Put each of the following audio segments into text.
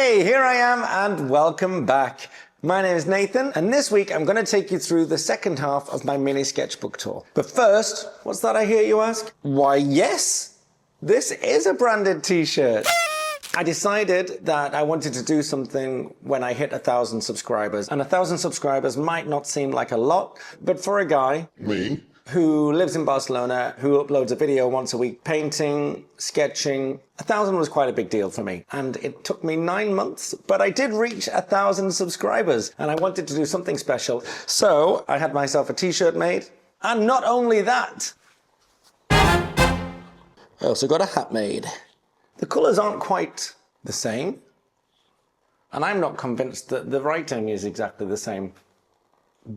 Hey, here I am and welcome back. My name is Nathan and this week I'm going to take you through the second half of my mini sketchbook tour. But first, what's that I hear you ask? Why yes, this is a branded t-shirt. I decided that I wanted to do something when I hit 1,000 subscribers. And 1,000 subscribers might not seem like a lot, but for a guy, me, who lives in Barcelona, who uploads a video once a week, painting, sketching, 1,000 was quite a big deal for me. And it took me 9 months, but I did reach 1,000 subscribers and I wanted to do something special. So I had myself a t-shirt made. And not only that, I also got a hat made. The colors aren't quite the same. And I'm not convinced that the writing is exactly the same,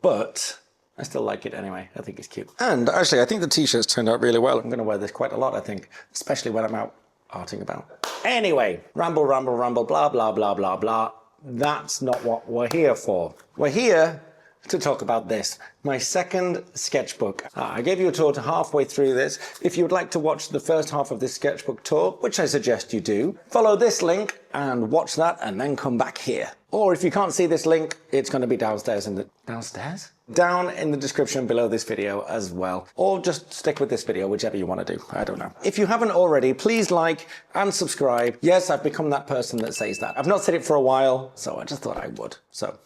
but I still like it anyway. I think it's cute. And actually, I think the t-shirts turned out really well. I'm going to wear this quite a lot, I think, especially when I'm out arting about. Anyway, ramble, blah, blah, blah, blah, blah. That's not what we're here for. We're here to talk about this, my second sketchbook. I gave you a tour to halfway through this. If you would like to watch the first half of this sketchbook tour, which I suggest you do, follow this link and watch that and then come back here. Or if you can't see this link, it's going to be downstairs in the... Downstairs? Down in the description below this video as well. Or just stick with this video, whichever you want to do. I don't know. If you haven't already, please like and subscribe. Yes, I've become that person that says that. I've not said it for a while, so I just thought I would. So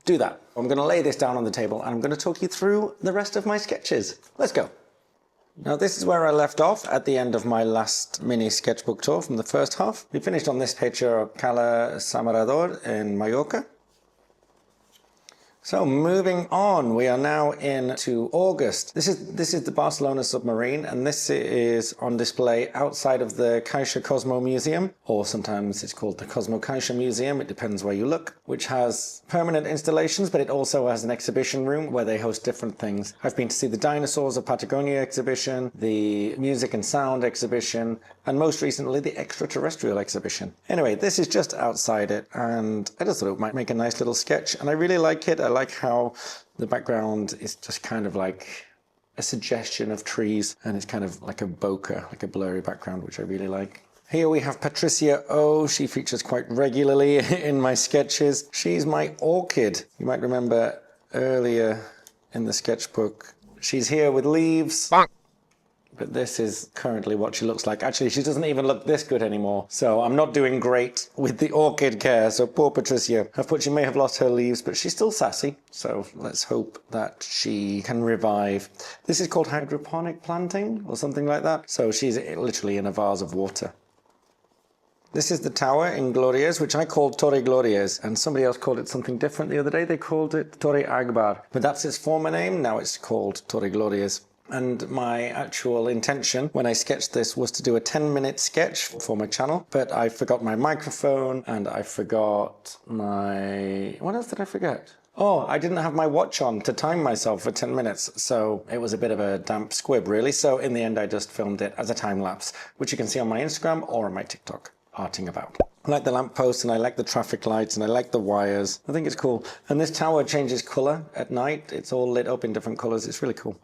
do that. I'm going to lay this down on the table and I'm going to talk you through the rest of my sketches. Let's go. Now this is where I left off at the end of my last mini sketchbook tour from the first half. We finished on this picture of Cala Samarador in Mallorca. So moving on, we are now into August. This is the Barcelona submarine, and this is on display outside of the Caixa Cosmo Museum, or sometimes it's called the Cosmo Caixa Museum, it depends where you look, which has permanent installations, but it also has an exhibition room where they host different things. I've been to see the Dinosaurs of Patagonia exhibition, the Music and Sound exhibition, and most recently the Extraterrestrial exhibition. Anyway, this is just outside it, and I just thought it might make a nice little sketch, and I really like it. I like how the background is just kind of like a suggestion of trees, and it's kind of like a bokeh, like a blurry background, which I really like. Here we have Patricia O. She features quite regularly in my sketches. She's my orchid. You might remember earlier in the sketchbook. She's here with leaves. Bonk. But this is currently what she looks like. Actually, she doesn't even look this good anymore. So I'm not doing great with the orchid care. So poor Patricia. She may have lost her leaves, but she's still sassy. So let's hope that she can revive. This is called hydroponic planting or something like that. So she's literally in a vase of water. This is the tower in Glorias, which I called Torre Glorias, and somebody else called it something different the other day. They called it Torre Agbar. But that's its former name. Now it's called Torre Glorias. And my actual intention when I sketched this was to do a 10-minute sketch for my channel, but I forgot my microphone and I forgot my... What else did I forget? Oh, I didn't have my watch on to time myself for 10 minutes, so it was a bit of a damp squib, really. So in the end, I just filmed it as a time lapse, which you can see on my Instagram or on my TikTok, arting about. I like the lampposts and I like the traffic lights and I like the wires. I think it's cool. And this tower changes color at night. It's all lit up in different colors. It's really cool.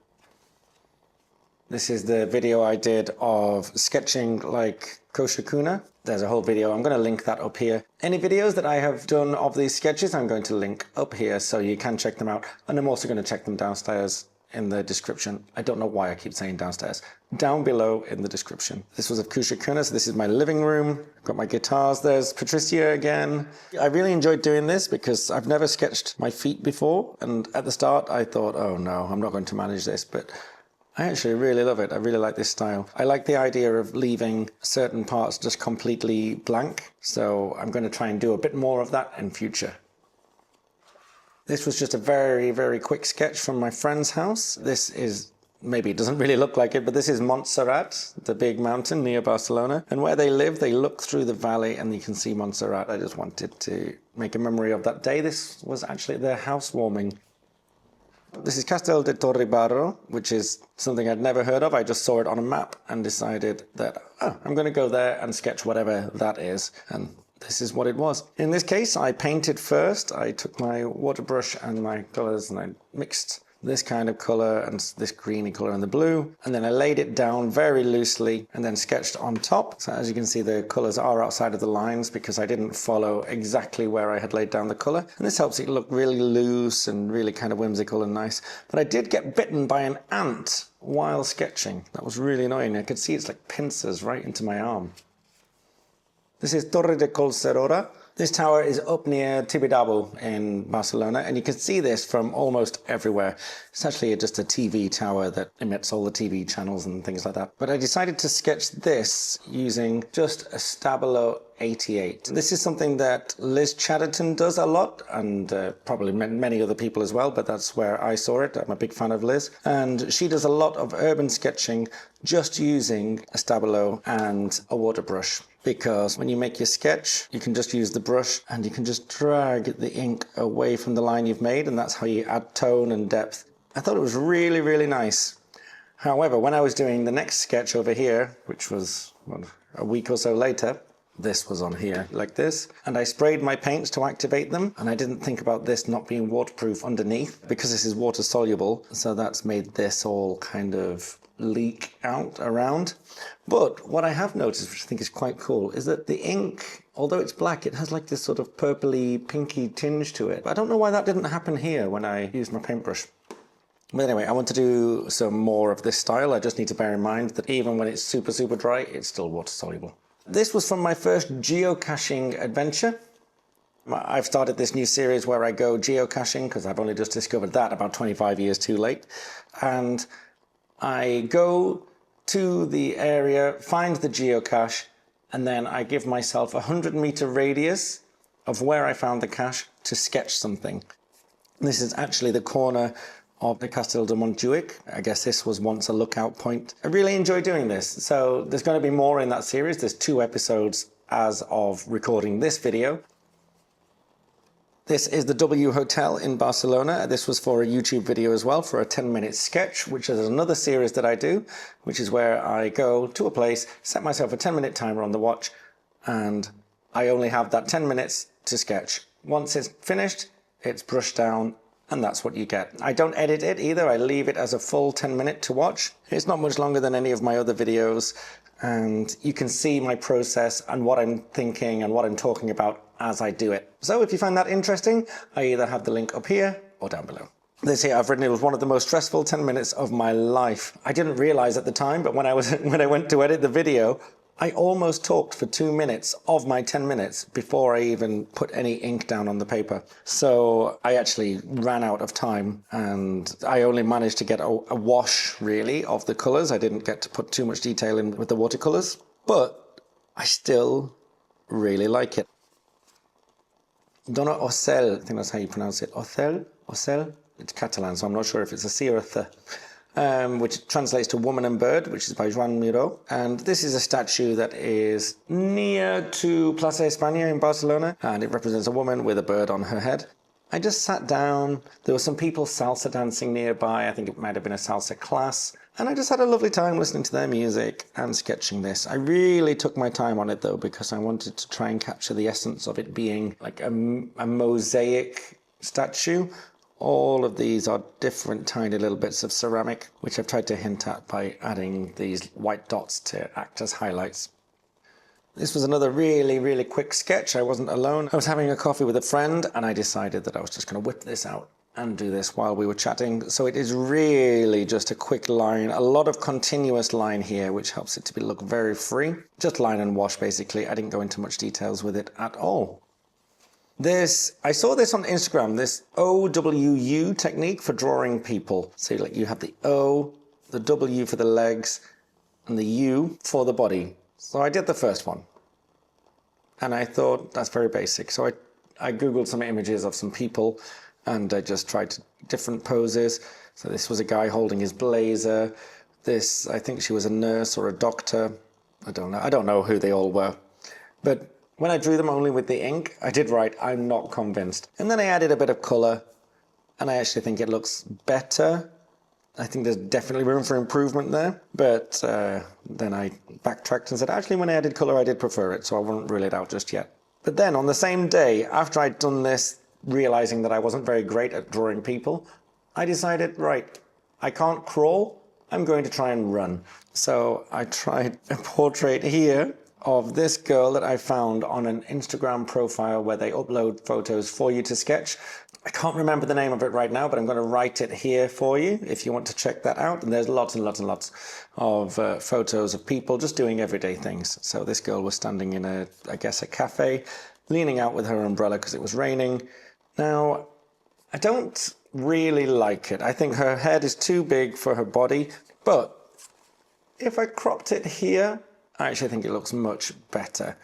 This is the video I did of sketching like Koshikuna. There's a whole video. I'm going to link that up here. Any videos that I have done of these sketches, I'm going to link up here so you can check them out. And I'm also going to check them downstairs in the description. I don't know why I keep saying downstairs. Down below in the description. This was of Koshikuna, so this is my living room. I've got my guitars. There's Patricia again. I really enjoyed doing this because I've never sketched my feet before. And at the start, I thought, oh no, I'm not going to manage this. But I actually really love it. I really like this style. I like the idea of leaving certain parts just completely blank. So I'm going to try and do a bit more of that in future. This was just a very, very quick sketch from my friend's house. This is, maybe it doesn't really look like it, but this is Montserrat, the big mountain near Barcelona. And where they live, they look through the valley and you can see Montserrat. I just wanted to make a memory of that day. This was actually their housewarming. This is Castel de Torrebarro, which is something I'd never heard of. I just saw it on a map and decided that, oh, I'm going to go there and sketch whatever that is. And this is what it was. In this case, I painted first. I took my water brush and my colors and I mixed this kind of color and this greeny color in the blue. And then I laid it down very loosely and then sketched on top. So as you can see, the colors are outside of the lines because I didn't follow exactly where I had laid down the color. And this helps it look really loose and really kind of whimsical and nice. But I did get bitten by an ant while sketching. That was really annoying. I could see it's like pincers right into my arm. This is Torre de Collserola. This tower is up near Tibidabo in Barcelona, and you can see this from almost everywhere. It's actually just a TV tower that emits all the TV channels and things like that. But I decided to sketch this using just a Stabilo 88. This is something that Liz Chatterton does a lot, and probably many other people as well, but that's where I saw it. I'm a big fan of Liz. And she does a lot of urban sketching just using a Stabilo and a water brush. Because when you make your sketch, you can just use the brush and you can just drag the ink away from the line you've made, and that's how you add tone and depth. I thought it was really, really nice. However, when I was doing the next sketch over here, which was a week or so later, this was on here like this, and I sprayed my paints to activate them, and I didn't think about this not being waterproof underneath because this is water soluble, so that's made this all kind of leak out around. But what I have noticed, which I think is quite cool, is that the ink, although it's black, it has like this sort of purpley pinky tinge to it. But I don't know why that didn't happen here when I used my paintbrush. But anyway, I want to do some more of this style. I just need to bear in mind that even when it's super, super dry, it's still water soluble. This was from my first geocaching adventure. I've started this new series where I go geocaching because I've only just discovered that about 25 years too late. And I go to the area, find the geocache, and then I give myself a 100-meter radius of where I found the cache to sketch something. This is actually the corner of the Castel de Montjuic. I guess this was once a lookout point. I really enjoy doing this. So there's going to be more in that series. There's 2 episodes as of recording this video. This is the W Hotel in Barcelona. This was for a YouTube video as well, for a 10-minute sketch, which is another series that I do, which is where I go to a place, set myself a 10-minute timer on the watch, and I only have that 10 minutes to sketch. Once it's finished, it's brushed down, and that's what you get. I don't edit it either. I leave it as a full 10-minute to watch. It's not much longer than any of my other videos, and you can see my process and what I'm thinking and what I'm talking about as I do it. So if you find that interesting, I either have the link up here or down below. This here I've written, it was one of the most stressful 10 minutes of my life. I didn't realize at the time, but when I went to edit the video, I almost talked for 2 minutes of my 10 minutes before I even put any ink down on the paper. So I actually ran out of time, and I only managed to get a wash really of the colors. I didn't get to put too much detail in with the watercolors, but I still really like it. Dona Ocel, I think that's how you pronounce it. Ocel? It's Catalan, so I'm not sure if it's a C or a th. Which translates to Woman and Bird, which is by Joan Miró. And this is a statue that is near to Plaza España in Barcelona, and it represents a woman with a bird on her head. I just sat down. There were some people salsa dancing nearby. I think it might have been a salsa class. And I just had a lovely time listening to their music and sketching this. I really took my time on it though, because I wanted to try and capture the essence of it being like a mosaic statue. All of these are different tiny little bits of ceramic, which I've tried to hint at by adding these white dots to act as highlights. This was another really, really quick sketch. I wasn't alone. I was having a coffee with a friend, and I decided that I was just going to whip this out and do this while we were chatting. So it is really just a quick line, a lot of continuous line here, which helps it to look very free. Just line and wash, basically. I didn't go into much details with it at all. I saw this on Instagram, this OWU technique for drawing people. So like you have the O, the W for the legs, and the U for the body. So I did the first one. And I thought that's very basic. So I Googled some images of some people, and I just tried different poses. So this was a guy holding his blazer. This, I think she was a nurse or a doctor. I don't know who they all were. But when I drew them only with the ink, I did write, "I'm not convinced." And then I added a bit of color, and I actually think it looks better. I think there's definitely room for improvement there. But then I backtracked and said, actually, when I added color, I did prefer it, so I wouldn't rule it out just yet. But then on the same day, after I'd done this, realizing that I wasn't very great at drawing people, I decided, right, I can't crawl, I'm going to try and run. So I tried a portrait here of this girl that I found on an Instagram profile where they upload photos for you to sketch. I can't remember the name of it right now, but I'm going to write it here for you if you want to check that out. And there's lots and lots and lots of photos of people just doing everyday things. So this girl was standing in I guess a cafe, leaning out with her umbrella because it was raining. Now, I don't really like it. I think her head is too big for her body, but if I cropped it here, I actually think it looks much better.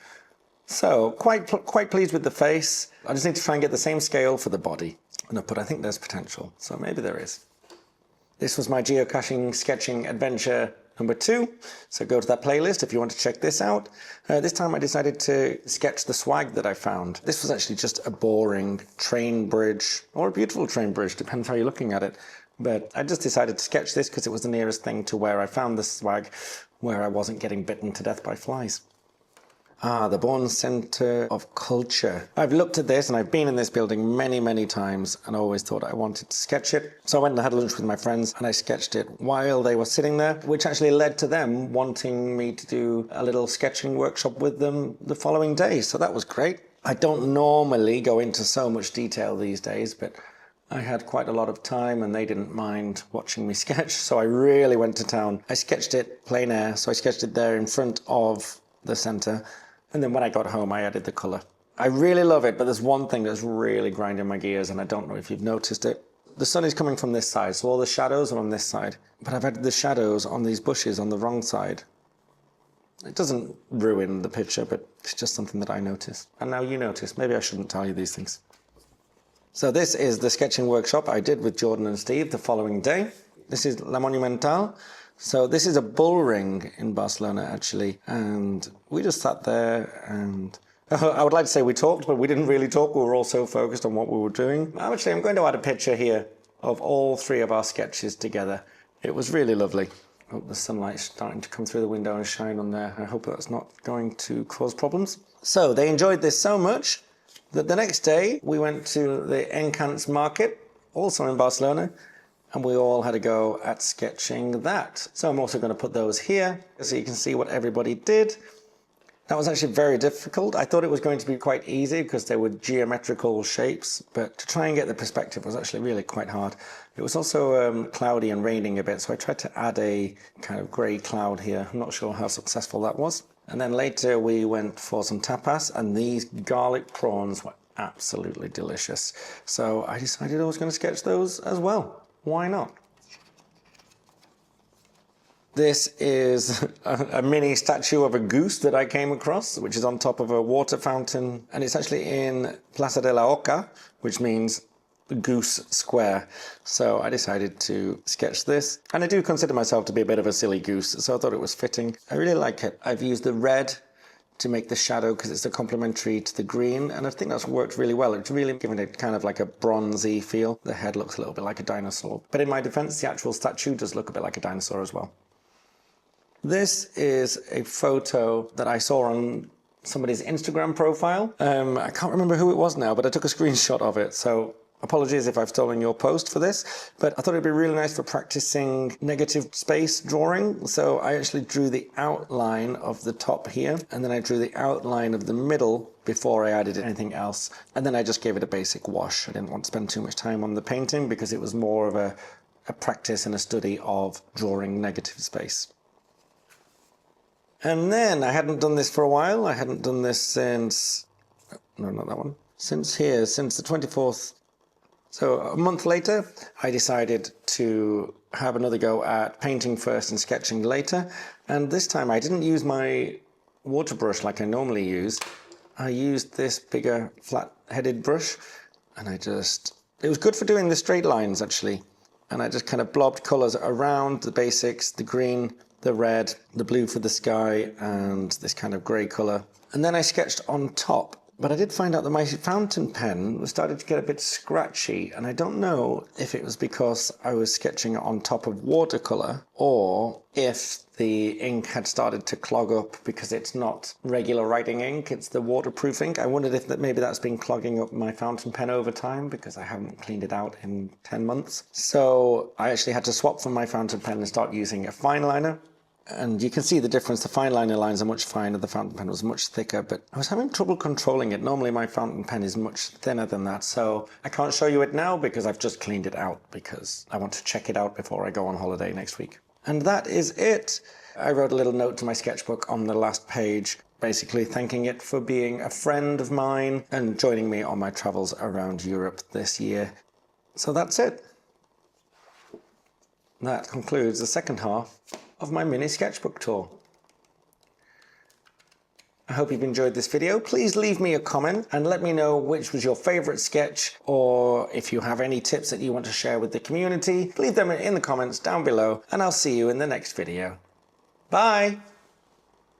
So quite pleased with the face. I just need to try and get the same scale for the body. But I think there's potential, so maybe there is. This was my geocaching sketching adventure number 2. So go to that playlist if you want to check this out. This time I decided to sketch the swag that I found. This was actually just a boring train bridge, or a beautiful train bridge, depends how you're looking at it. But I just decided to sketch this because it was the nearest thing to where I found the swag, where I wasn't getting bitten to death by flies. The Bourne Center of Culture. I've looked at this and I've been in this building many, many times and always thought I wanted to sketch it. So I went and had lunch with my friends and I sketched it while they were sitting there, which actually led to them wanting me to do a little sketching workshop with them the following day. So that was great. I don't normally go into so much detail these days, but I had quite a lot of time and they didn't mind watching me sketch, so I really went to town. I sketched it plein air, so I sketched it there in front of the centre, and then when I got home I added the colour. I really love it, but there's one thing that's really grinding my gears, and I don't know if you've noticed it. The sun is coming from this side, so all the shadows are on this side, but I've added the shadows on these bushes on the wrong side. It doesn't ruin the picture, but it's just something that I noticed. And now you notice. Maybe I shouldn't tell you these things. So this is the sketching workshop I did with Jordan and Steve the following day. This is La Monumental. So this is a bull ring in Barcelona, actually. And we just sat there and I would like to say we talked, but we didn't really talk. We were all so focused on what we were doing. Actually, I'm going to add a picture here of all 3 of our sketches together. It was really lovely. I hope the sunlight's starting to come through the window and shine on there. I hope that's not going to cause problems. So they enjoyed this so much that the next day we went to the Encants market, also in Barcelona, and we all had a go at sketching that. So I'm also going to put those here so you can see what everybody did. That was actually very difficult. I thought it was going to be quite easy because they were geometrical shapes, but to try and get the perspective was actually really quite hard. It was also cloudy and raining a bit, so I tried to add a kind of grey cloud here. I'm not sure how successful that was. And then later we went for some tapas, and these garlic prawns were absolutely delicious. So I decided I was going to sketch those as well. Why not? This is a mini statue of a goose that I came across, which is on top of a water fountain. And it's actually in Plaza de la Oca, which means Goose Square. So I decided to sketch this. And I do consider myself to be a bit of a silly goose, so I thought it was fitting. I really like it. I've used the red to make the shadow because it's a complementary to the green, and I think that's worked really well. It's really given it kind of like a bronzy feel. The head looks a little bit like a dinosaur. But in my defense, the actual statue does look a bit like a dinosaur as well. This is a photo that I saw on somebody's Instagram profile. I can't remember who it was now, but I took a screenshot of it. So apologies if I've stolen your post for this, but I thought it'd be really nice for practicing negative space drawing. So I actually drew the outline of the top here, and then I drew the outline of the middle before I added anything else. And then I just gave it a basic wash. I didn't want to spend too much time on the painting because it was more of a practice and a study of drawing negative space. And then I hadn't done this for a while. I hadn't done this since, no, not that one. Since the 24th. So a month later, I decided to have another go at painting first and sketching later. And this time I didn't use my water brush like I normally use. I used this bigger flat-headed brush, and it was good for doing the straight lines actually. And I just kind of blobbed colors around the basics, the green, the red, the blue for the sky, and this kind of grey color. And then I sketched on top But I did find out that my fountain pen started to get a bit scratchy, and I don't know if it was because I was sketching on top of watercolour or if the ink had started to clog up because it's not regular writing ink, it's the waterproof ink. I wondered if maybe that's been clogging up my fountain pen over time because I haven't cleaned it out in 10 months. So I actually had to swap from my fountain pen and start using a fine liner. And you can see the difference. The fine liner lines are much finer, the fountain pen was much thicker, but I was having trouble controlling it. Normally my fountain pen is much thinner than that, so I can't show you it now because I've just cleaned it out because I want to check it out before I go on holiday next week. And that is it. I wrote a little note to my sketchbook on the last page, basically thanking it for being a friend of mine and joining me on my travels around Europe this year. So that's it. That concludes the second half of my mini sketchbook tour. I hope you've enjoyed this video. Please leave me a comment and let me know which was your favorite sketch, or if you have any tips that you want to share with the community, leave them in the comments down below, and I'll see you in the next video. Bye!